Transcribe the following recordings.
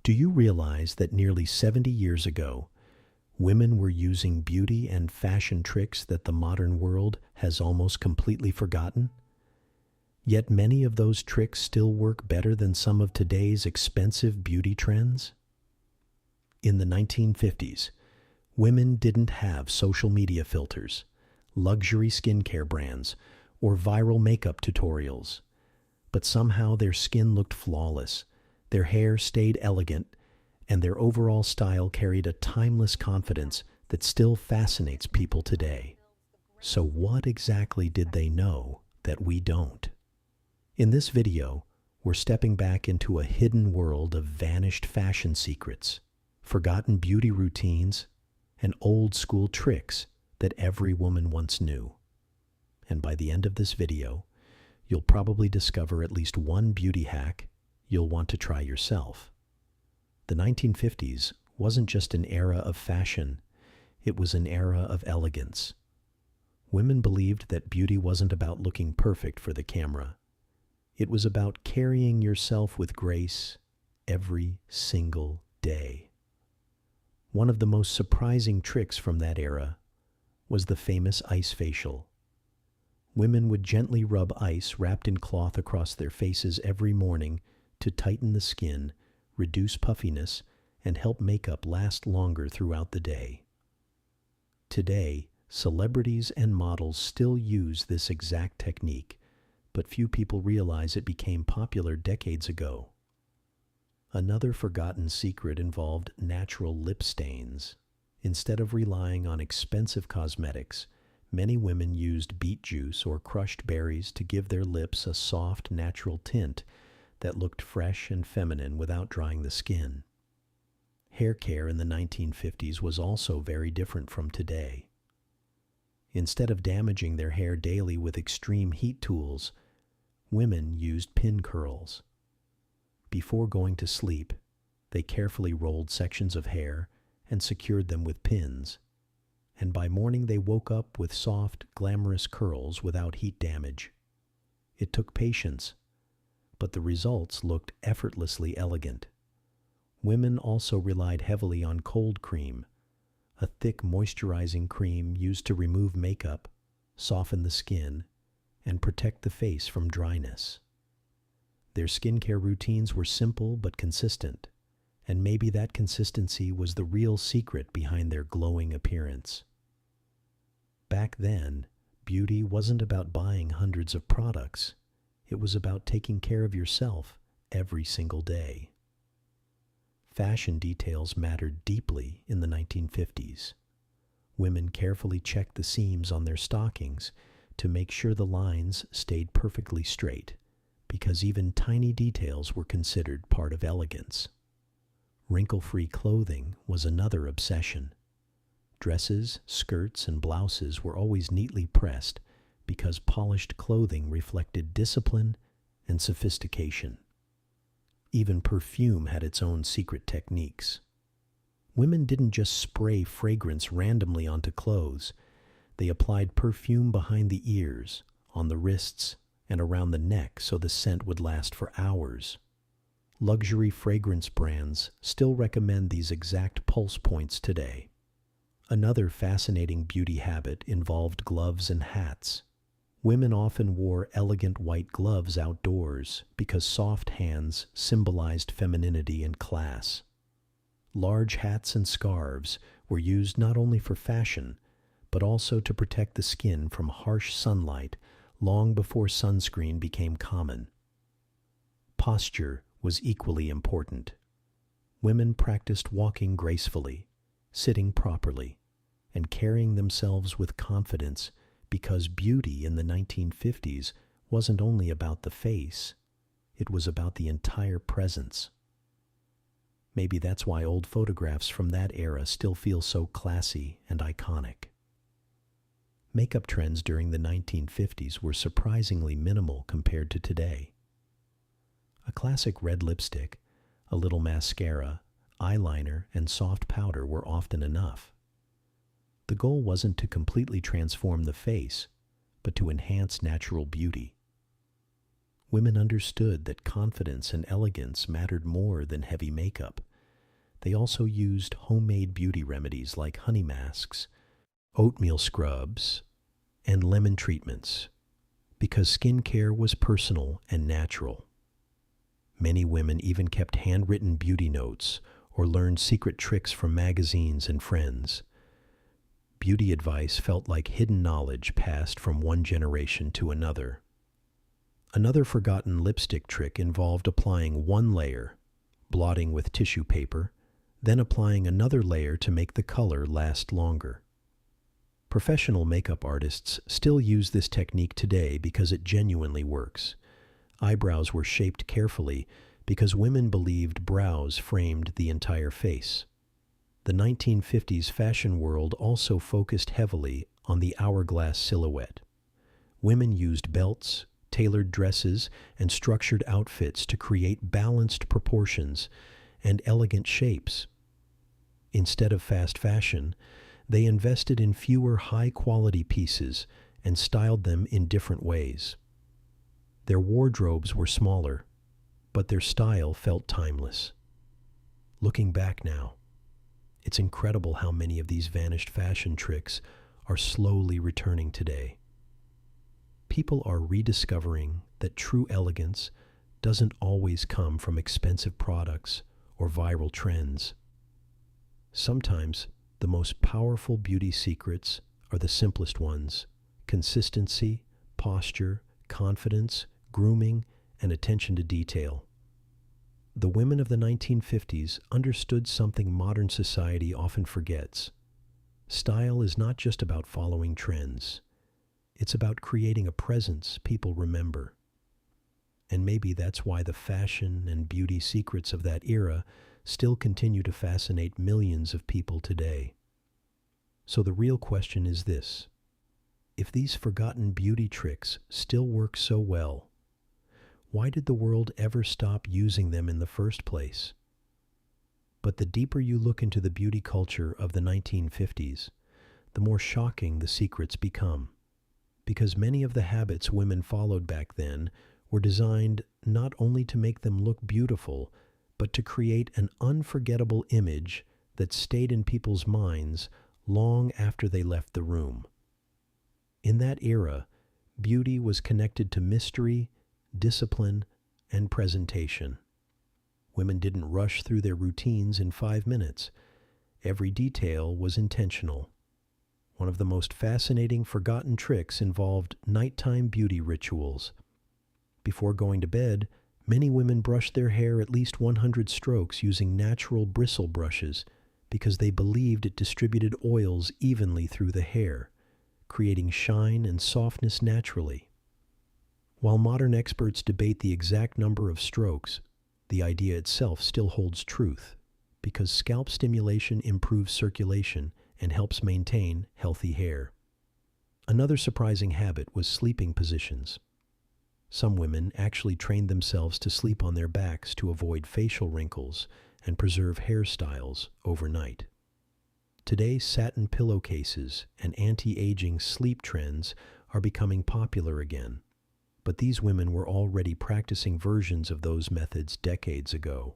Do you realize that nearly 70 years ago, women were using beauty and fashion tricks that the modern world has almost completely forgotten? Yet many of those tricks still work better than some of today's expensive beauty trends. In the 1950s, women didn't have social media filters, luxury skincare brands, or viral makeup tutorials. But somehow their skin looked flawless, their hair stayed elegant, and their overall style carried a timeless confidence that still fascinates people today. So what exactly did they know that we don't? In this video, we're stepping back into a hidden world of vanished fashion secrets, forgotten beauty routines, and old-school tricks that every woman once knew. And by the end of this video, you'll probably discover at least one beauty hack you'll want to try yourself. The 1950s wasn't just an era of fashion, it was an era of elegance. Women believed that beauty wasn't about looking perfect for the camera. It was about carrying yourself with grace every single day. One of the most surprising tricks from that era was the famous ice facial. Women would gently rub ice wrapped in cloth across their faces every morning to tighten the skin, reduce puffiness, and help makeup last longer throughout the day. Today, celebrities and models still use this exact technique, but few people realize it became popular decades ago. Another forgotten secret involved natural lip stains. Instead of relying on expensive cosmetics, many women used beet juice or crushed berries to give their lips a soft, natural tint that looked fresh and feminine without drying the skin. Hair care in the 1950s was also very different from today. Instead of damaging their hair daily with extreme heat tools, women used pin curls. Before going to sleep, they carefully rolled sections of hair and secured them with pins. And by morning they woke up with soft, glamorous curls without heat damage. It took patience, but the results looked effortlessly elegant. Women also relied heavily on cold cream, a thick moisturizing cream used to remove makeup, soften the skin, and protect the face from dryness. Their skincare routines were simple but consistent, and maybe that consistency was the real secret behind their glowing appearance. Back then, beauty wasn't about buying hundreds of products. It was about taking care of yourself every single day. Fashion details mattered deeply in the 1950s. Women carefully checked the seams on their stockings to make sure the lines stayed perfectly straight, because even tiny details were considered part of elegance. Wrinkle-free clothing was another obsession. Dresses, skirts, and blouses were always neatly pressed because polished clothing reflected discipline and sophistication. Even perfume had its own secret techniques. Women didn't just spray fragrance randomly onto clothes. They applied perfume behind the ears, on the wrists, and around the neck so the scent would last for hours. Luxury fragrance brands still recommend these exact pulse points today. Another fascinating beauty habit involved gloves and hats. Women often wore elegant white gloves outdoors because soft hands symbolized femininity and class. Large hats and scarves were used not only for fashion, but also to protect the skin from harsh sunlight long before sunscreen became common. Posture was equally important. Women practiced walking gracefully, sitting properly, and carrying themselves with confidence because beauty in the 1950s wasn't only about the face, it was about the entire presence. Maybe that's why old photographs from that era still feel so classy and iconic. Makeup trends during the 1950s were surprisingly minimal compared to today. A classic red lipstick, a little mascara, eyeliner, and soft powder were often enough. The goal wasn't to completely transform the face, but to enhance natural beauty. Women understood that confidence and elegance mattered more than heavy makeup, They also used homemade beauty remedies like honey masks, oatmeal scrubs, and lemon treatments because skincare was personal and natural. Many women even kept handwritten beauty notes or learned secret tricks from magazines and friends. Beauty advice felt like hidden knowledge passed from one generation to another. Another forgotten lipstick trick involved applying one layer, blotting with tissue paper, then applying another layer to make the color last longer. Professional makeup artists still use this technique today because it genuinely works. Eyebrows were shaped carefully because women believed brows framed the entire face. The 1950s fashion world also focused heavily on the hourglass silhouette. Women used belts, tailored dresses, and structured outfits to create balanced proportions and elegant shapes. Instead of fast fashion, they invested in fewer high-quality pieces and styled them in different ways. Their wardrobes were smaller, but their style felt timeless. Looking back now, it's incredible how many of these vanished fashion tricks are slowly returning today. People are rediscovering that true elegance doesn't always come from expensive products or viral trends. Sometimes the most powerful beauty secrets are the simplest ones: consistency, posture, confidence, grooming, and attention to detail. The women of the 1950s understood something modern society often forgets. Style is not just about following trends. It's about creating a presence people remember. And maybe that's why the fashion and beauty secrets of that era still continue to fascinate millions of people today. So the real question is this: if these forgotten beauty tricks still work so well, why did the world ever stop using them in the first place? But the deeper you look into the beauty culture of the 1950s, the more shocking the secrets become. Because many of the habits women followed back then were designed not only to make them look beautiful, but to create an unforgettable image that stayed in people's minds long after they left the room. In that era, beauty was connected to mystery, discipline, and presentation. Women didn't rush through their routines in 5 minutes. Every detail was intentional. One of the most fascinating forgotten tricks involved nighttime beauty rituals. Before going to bed, many women brushed their hair at least 100 strokes using natural bristle brushes because they believed it distributed oils evenly through the hair, creating shine and softness naturally. While modern experts debate the exact number of strokes, the idea itself still holds truth because scalp stimulation improves circulation and helps maintain healthy hair. Another surprising habit was sleeping positions. Some women actually trained themselves to sleep on their backs to avoid facial wrinkles and preserve hairstyles overnight. Today, satin pillowcases and anti-aging sleep trends are becoming popular again, but these women were already practicing versions of those methods decades ago.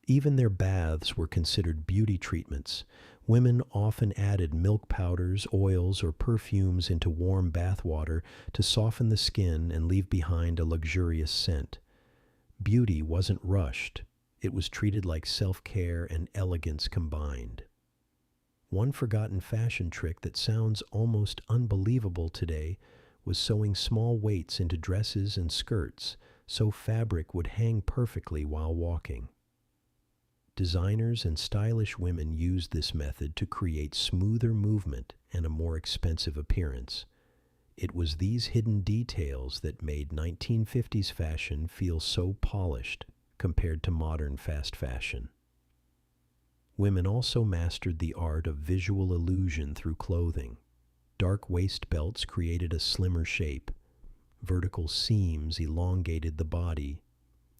Even their baths were considered beauty treatments. Women often added milk powders, oils, or perfumes into warm bath water to soften the skin and leave behind a luxurious scent. Beauty wasn't rushed. It was treated like self-care and elegance combined. One forgotten fashion trick that sounds almost unbelievable today was sewing small weights into dresses and skirts so fabric would hang perfectly while walking. Designers and stylish women used this method to create smoother movement and a more expensive appearance. It was these hidden details that made 1950s fashion feel so polished compared to modern fast fashion. Women also mastered the art of visual illusion through clothing. Dark waist belts created a slimmer shape, vertical seams elongated the body,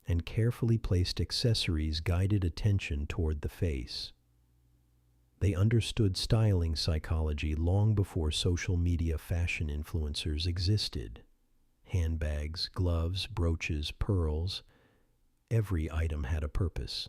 and carefully placed accessories guided attention toward the face. They understood styling psychology long before social media fashion influencers existed. Handbags, gloves, brooches, pearls, every item had a purpose.